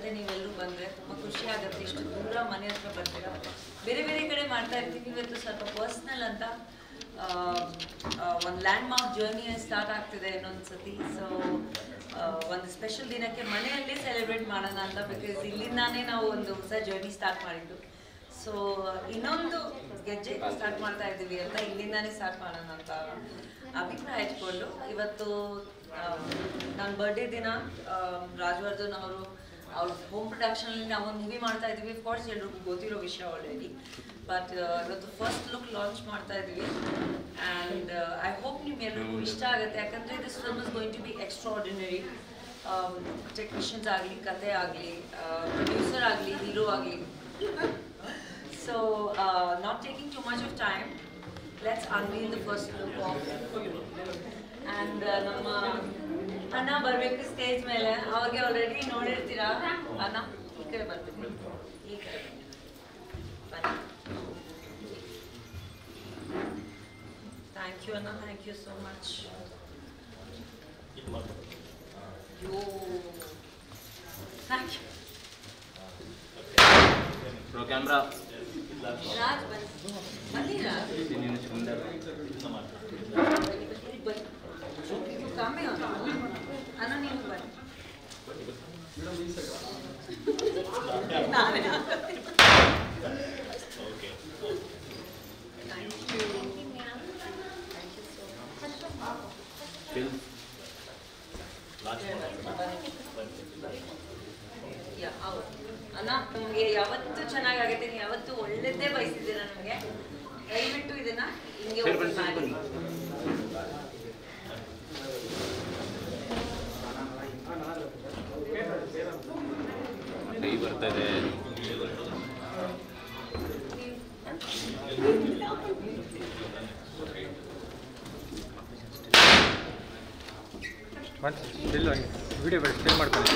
ಮತ್ತೆ ನೀವೆಲ್ಲರೂ ಬಂದರೆ ತುಂಬ ಖುಷಿ ಆಗುತ್ತೆ. ಇಷ್ಟು ದೂರ ಮನೆ ಹತ್ರ ಬರ್ತೀರಾ. ಬೇರೆ ಬೇರೆ ಕಡೆ ಮಾಡ್ತಾ ಇರ್ತೀವಿ, ಇವತ್ತು ಸ್ವಲ್ಪ ಪರ್ಸ್ನಲ್ ಅಂತ ಒಂದು ಲ್ಯಾಂಡ್ ಮಾರ್ಕ್ ಜರ್ನಿ ಸ್ಟಾರ್ಟ್ ಆಗ್ತಿದೆ ಇನ್ನೊಂದು ಸತಿ. ಸೊ ಒಂದು ಸ್ಪೆಷಲ್ ದಿನಕ್ಕೆ ಮನೆಯಲ್ಲೇ ಸೆಲೆಬ್ರೇಟ್ ಮಾಡೋಣ ಅಂತ, ಬಿಕಾಸ್ ಇಲ್ಲಿಂದಾನೇ ನಾವು ಒಂದು ಹೊಸ ಜರ್ನಿ ಸ್ಟಾರ್ಟ್ ಮಾಡಿದ್ದು. ಸೊ ಇನ್ನೊಂದು ಗೆಜ್ಜೆ ಸ್ಟಾರ್ಟ್ ಮಾಡ್ತಾ ಇದ್ದೀವಿ ಅಂತ, ಇಲ್ಲಿಂದಾನೇ ಸ್ಟಾರ್ಟ್ ಮಾಡೋಣ ಅಂತ ಅಭಿಪ್ರಾಯ ಇಟ್ಕೊಂಡು ಇವತ್ತು ನನ್ನ ಬರ್ಡೇ ದಿನ ರಾಜವರ್ಧನ್ ಅವರು ಅವ್ರ ಹೋಮ್ ಪ್ರೊಡಕ್ಷನಲ್ಲಿ ನಾವು ಒಂದು ಮೂವಿ ಮಾಡ್ತಾ ಇದ್ದೀವಿ. ಕೋರ್ಸ್ ಎಲ್ರಿಗೂ ಗೊತ್ತಿರೋ ವಿಷಯ ಆಲ್ರೆಡಿ, ಬಟ್ ಇವತ್ತು ಫಸ್ಟ್ ಲುಕ್ ಲಾಂಚ್ ಮಾಡ್ತಾ ಇದ್ದೀವಿ. ಆ್ಯಂಡ್ ಐ ಹೋಪ್ ನಿಮ್ಗೆಲ್ರಿಗೂ ಇಷ್ಟ ಆಗುತ್ತೆ, ಯಾಕಂದರೆ this film is going to be extraordinary. Technicians ಆಗಲಿ, ಕತೆ ಆಗಲಿ, ಪ್ರೊಡ್ಯೂಸರ್ ಆಗಲಿ, ಹೀರೋ ಆಗಲಿ. So not taking too much of time, let's unveil the first look of film. And ನಮ್ಮ ಅಣ್ಣ ಬರಬೇಕು ಸ್ಟೇಜ್ ಮೇಲೆ, ಅವ್ರಿಗೆ ಆಲ್ರೆಡಿ ನೋಡಿರ್ತೀರಾ. ಅಣ್ಣ ಈ ಕಡೆ ಬರ್ಬೇಕು, ಈ ಕಡೆ ಬನ್ನಿ. ಥ್ಯಾಂಕ್ ಯು ಅಣ್ಣ, thank you so much. Yo thank you. Camera Raj ಬನ್ನಿ ರಾಜ್, ಕಮ್ಮಿ ಅಣ್ಣ ನೀವು ಬನ್ನಿ. ನಾನೇ ಅಣ್ಣ ನಮಗೆ ಯಾವತ್ತೂ ಚೆನ್ನಾಗಾಗುತ್ತೆ, ನೀವು ಯಾವತ್ತೂ ಒಳ್ಳೇದೇ ಬಯಸಿದ್ದೀರ ನಮಗೆ. ದಯವಿಟ್ಟು ಇದನ್ನ ಹಿಂಗೆ ಮಾಡಿ. ಬರ್ತಾ ಇದೆ. ಸ್ಟಿಲ್ ವಿಡಿಯೋ ಸ್ಟಿಲ್ ಮಾಡ್ಕೊಳ್ಳಿ.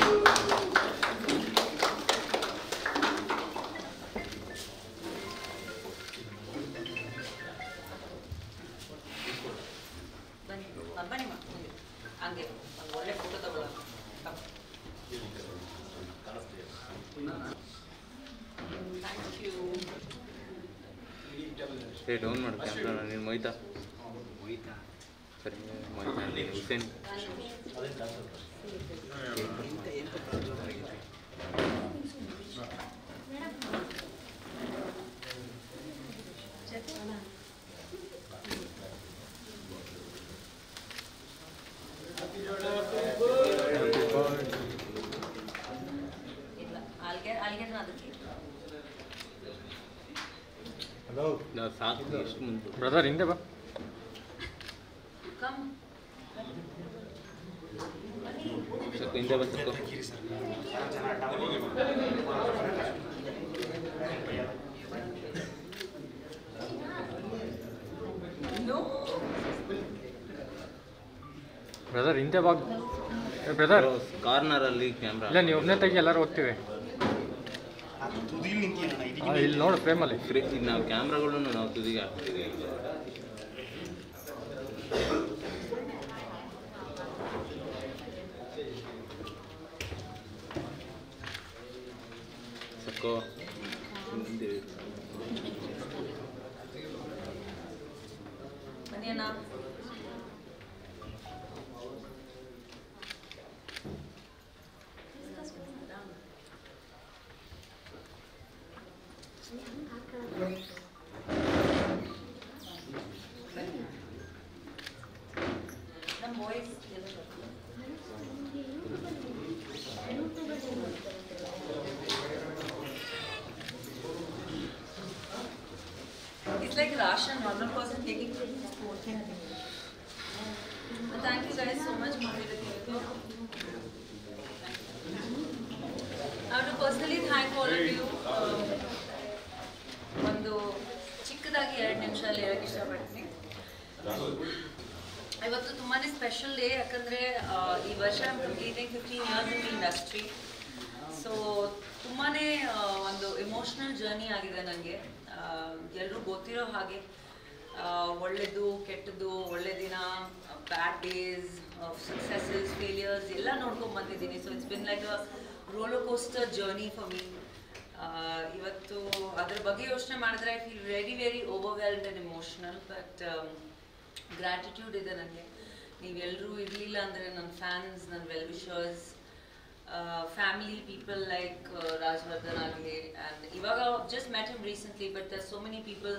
ಬನ್ನಿ ಹಂಗೆ ಒಂದು ಒಳ್ಳೆ ಫೋಟೋ ತಗೊಳ್ಳೋಣ. Thank you. ಡೌನ್ ಮಾಡು ಕ್ಯಾಮ್ರಾ. ನೀನು ಮೊಯ್ತಾ ಸರಿ, ಮೊಯ್ತಾ ಹುಸೇನ್. ಸಾಕು, ಎಷ್ಟು ಮುಂದೆ ಬ್ರದರ್ ಹಿಂದೆ ಬಾ. ಸ್ವಲ್ಪ ಹಿಂದೆ ಬಂದು ಬ್ರದರ್ ಹಿಂದೆ ಬಾ. ಬ್ರದರ್ ಕಾರ್ನರಲ್ಲಿ ಕ್ಯಾಮ್ರಾ ಇಲ್ಲ, ನೀವು ಒಬ್ಬನೇ ತೆಗಿ, ಎಲ್ಲರೂ ಹೋಗ್ತೀವಿ. ಇಲ್ಲಿ ನೋಡು ಫ್ರೇಮಲ್ಲಿ. ನಾವು ಕ್ಯಾಮ್ರಾಗಳನ್ನು ನಾವು ತುದಿಗೆ ಹಾಕ್ತೀವಿ. ಸಕ್ಕೋ ಬನ್ನಿ ಅಣ್ಣ. ನಮ್ಮ voice it's like ration, normal person taking more thing. Thank you guys so much. I have to personally thank all of you. ಒಂದು ಚಿಕ್ಕದಾಗಿ 2 ನಿಮಿಷದಲ್ಲಿ ಹೇಳಕ್ಕೆ ಇಷ್ಟಪಡ್ತೀನಿ. ಇವತ್ತು ತುಂಬಾ ಸ್ಪೆಷಲ್ ಡೇ, ಯಾಕಂದರೆ ಈ ವರ್ಷ completing 15 years in the industry. So ತುಂಬಾ ಒಂದು ಎಮೋಷ್ನಲ್ ಜರ್ನಿ ಆಗಿದೆ ನನಗೆ. ಎಲ್ಲರೂ ಗೊತ್ತಿರೋ ಹಾಗೆ ಒಳ್ಳೆಯದು ಕೆಟ್ಟದ್ದು, ಒಳ್ಳೆ ದಿನ, ಬ್ಯಾಡ್ ಡೇಸ್, ಸಕ್ಸಸ್ಸಸ್, ಫೇಲಿಯರ್ಸ್ ಎಲ್ಲ ನೋಡ್ಕೊಂಡು ಬಂದಿದ್ದೀನಿ. So it's been like a roller coaster journey for me. ಇವತ್ತು ಅದ್ರ ಬಗ್ಗೆ ಯೋಚನೆ ಮಾಡಿದ್ರೆ I feel very overwhelmed and emotional. But gratitude ಇದೆ ನನಗೆ. ನೀವೆಲ್ಲರೂ ಇರಲಿಲ್ಲ ಅಂದರೆ ನನ್ನ ಫ್ಯಾನ್ಸ್, ನನ್ನ well wishers, family people like Rajavardhan ಆಗಲಿ, ಆ್ಯಂಡ್ ಇವಾಗ just met him recently, but there so many people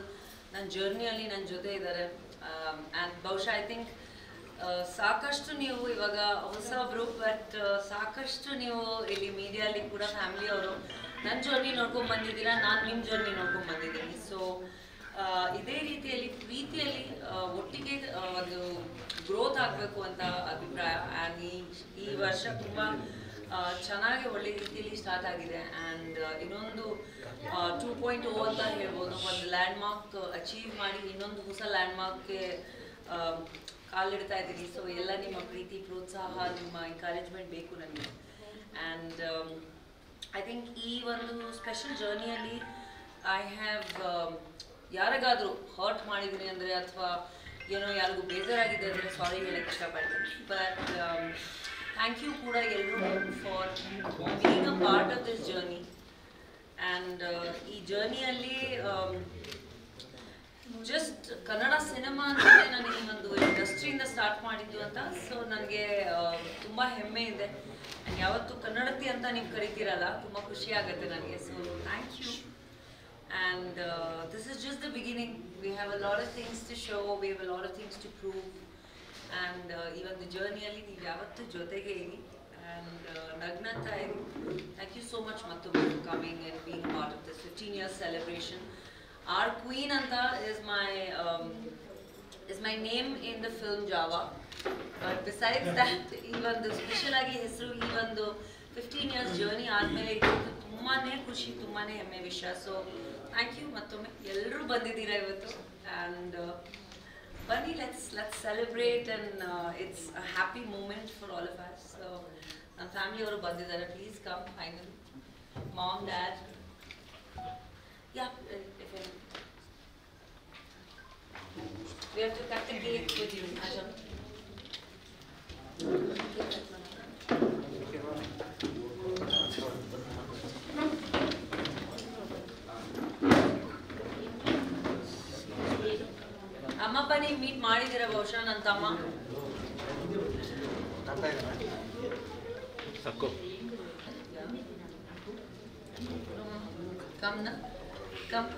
ನನ್ನ ಜರ್ನಿಯಲ್ಲಿ ನನ್ನ ಜೊತೆ ಇದ್ದಾರೆ. ಆ್ಯಂಡ್ ಬಹುಶಃ ಐ ಥಿಂಕ್ ಸಾಕಷ್ಟು ನೀವು ಇವಾಗ ಹೊಸಬ್ರು, ಬಟ್ ಸಾಕಷ್ಟು ನೀವು ಇಲ್ಲಿ ಮೀಡಿಯಲ್ಲಿ ಕೂಡ ಫ್ಯಾಮಿಲಿಯವರು ನನ್ನ ಜರ್ನಿ ನೋಡ್ಕೊಂಡು ಬಂದಿದ್ದೀರಾ, ನಾನು ನಿಮ್ಮ ಜರ್ನಿ ನೋಡ್ಕೊಂಡು ಬಂದಿದ್ದೀನಿ. ಸೊ ಇದೇ ರೀತಿಯಲ್ಲಿ ಪ್ರೀತಿಯಲ್ಲಿ ಒಟ್ಟಿಗೆ ಒಂದು ಗ್ರೋತ್ ಆಗಬೇಕು ಅಂತ ಅಭಿಪ್ರಾಯ. ಆ್ಯಂಡ್ ಈ ವರ್ಷ ತುಂಬ ಚೆನ್ನಾಗಿ ಒಳ್ಳೆ ರೀತಿಯಲ್ಲಿ ಸ್ಟಾರ್ಟ್ ಆಗಿದೆ. ಆ್ಯಂಡ್ ಇನ್ನೊಂದು 2.0 ಅಂತ ಹೇಳ್ಬೋದು. ಒಂದು ಲ್ಯಾಂಡ್ಮಾರ್ಕ್ ಅಚೀವ್ ಮಾಡಿ ಇನ್ನೊಂದು ಹೊಸ ಲ್ಯಾಂಡ್ಮಾರ್ಕ್ಗೆ ಕಾಲಿಡ್ತಾ ಇದ್ದೀನಿ. ಸೊ ಎಲ್ಲ ನಿಮ್ಮ ಪ್ರೀತಿ, ಪ್ರೋತ್ಸಾಹ, ನಿಮ್ಮ ಎಂಕರೇಜ್ಮೆಂಟ್ ಬೇಕು ನನಗೆ. ಆ್ಯಂಡ್ ಐ ಥಿಂಕ್ ಈ ಒಂದು ಸ್ಪೆಷಲ್ ಜರ್ನಿಯಲ್ಲಿ ಐ ಹ್ಯಾವ್ ಯಾರಿಗಾದರೂ ಹರ್ಟ್ ಮಾಡಿದ್ದೀನಿ ಅಂದರೆ ಅಥವಾ ಏನೋ ಯಾರಿಗೂ ಬೇಜಾರಾಗಿದೆ ಅಂದರೆ ಸಾರಿ ಹೇಳಕ್ಕೆ ಇಷ್ಟಪಡ್ತೀನಿ. ಬಟ್ ಥ್ಯಾಂಕ್ ಯು ಕೂಡ ಎಲ್ಲರೂ for being a part of this journey. And ಈ ಜರ್ನಿಯಲ್ಲಿ ಜಸ್ಟ್ ಕನ್ನಡ ಸಿನಿಮಾ ಅಂತಲೇ ನಾನು ಈ ಒಂದು ಇಂಡಸ್ಟ್ರಿಯಿಂದ ಸ್ಟಾರ್ಟ್ ಮಾಡಿದ್ದು ಅಂತ. ಸೊ ನನಗೆ ತುಂಬ ಹೆಮ್ಮೆ ಇದೆ. ಆ್ಯಂಡ್ ಯಾವತ್ತು ಕನ್ನಡತಿ ಅಂತ ನೀವು ಕರಿತೀರಲ್ಲ, ತುಂಬ ಖುಷಿ ಆಗುತ್ತೆ ನನಗೆ. So thank you. And this is just the beginning. We have a lot of things to show, we have a lot of things to prove. And even the journey alli ನೀವು ಯಾವತ್ತೂ ಜೊತೆಗೆ ಇರಿ and ನಗ್ನಂತಾ ಇರಿ. Thank you so much Mattu for coming and being part of this 15 years celebration. Our queen anta is my name in the film Java. But besides that, even the special agi ಹೆಸರು ಈ ಒಂದು 15 years journey ಆದ್ಮೇಲೆ ಇದು ತುಂಬಾನೇ ಖುಷಿ, ತುಂಬಾನೇ ಹೆಮ್ಮೆ ವಿಷಯ. ಸೊ ಥ್ಯಾಂಕ್ ಯು ಮತ್ತೊಮ್ಮೆ ಎಲ್ಲರೂ ಬಂದಿದ್ದೀರಾ ಇವತ್ತು. ಆ್ಯಂಡ್ ಬನ್ನಿ, let's celebrate and it's a happy moment for all of us. So ನನ್ನ ಫ್ಯಾಮಿಲಿಯವರು ಬಂದಿದ್ದಾರೆ. Please come final. Mom, dad, yeah, we have to cut the cake with you, Ajam. ಅಮ್ಮಪ್ಪ ನೀವು ಮೀಟ್ ಮಾಡಿದ್ದೀರಾ ಬಹುಶಃ ನನ್ನ ತಮ್ಮ. ಸಾಕು ಕಮ್ನ come.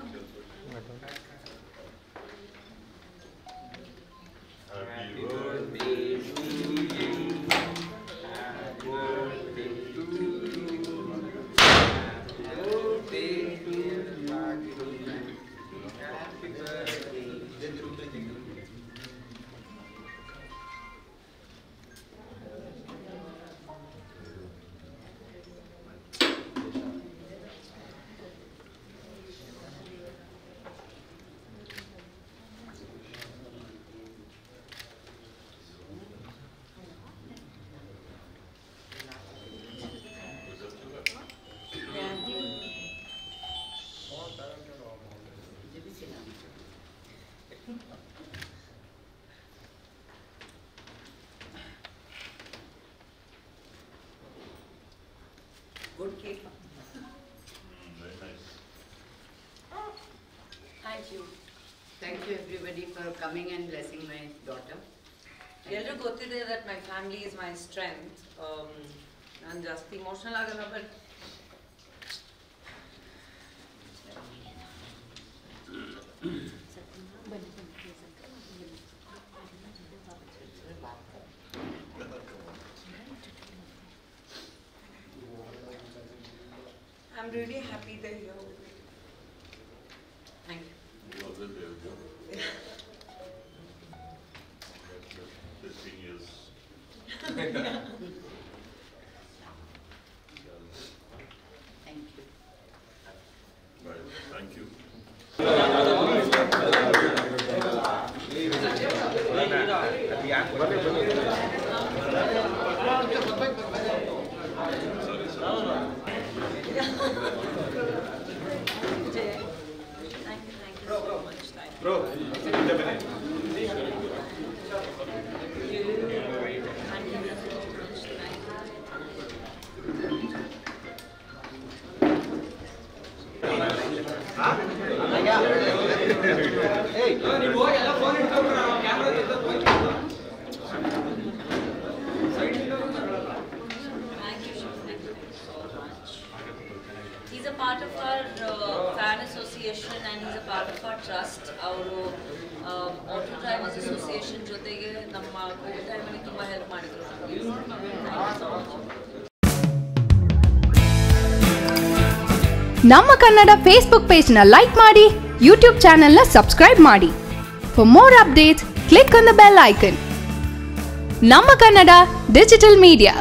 Good cake. Very nice. Thank you. Thank you everybody for coming and blessing my daughter. ಎಲ್ಲರಿಗೂ ಗೊತ್ತಿದೆ that my family is my strength. ನಾನು ಜಾಸ್ತಿ ಇಮೋಷನಲ್ ಆಗಲ್ಲ, but I'm really happy that you're with me. Thank you. You always there with you. 15 years. Thank you. Right. Thank you. Thank you so much. Thank you. He's a part of our fan association and he's a part of our trust. Our Auto Drivers Association ಜೊತೆಗೆ ನಮ್ಮ Covid ಟೈಮಲ್ಲಿ ತುಂಬ help ಮಾಡಿದ್ರು ನಮಗೆ. ನಮ್ಮ Kannada Facebook ಪೇಜ್ನ like ಮಾಡಿ, YouTube ಚಾನೆಲ್ನ subscribe ಮಾಡಿ. For more updates click on the bell icon. ನಮ್ಮ ಕನ್ನಡ ಡಿಜಿಟಲ್ ಮೀಡಿಯಾ.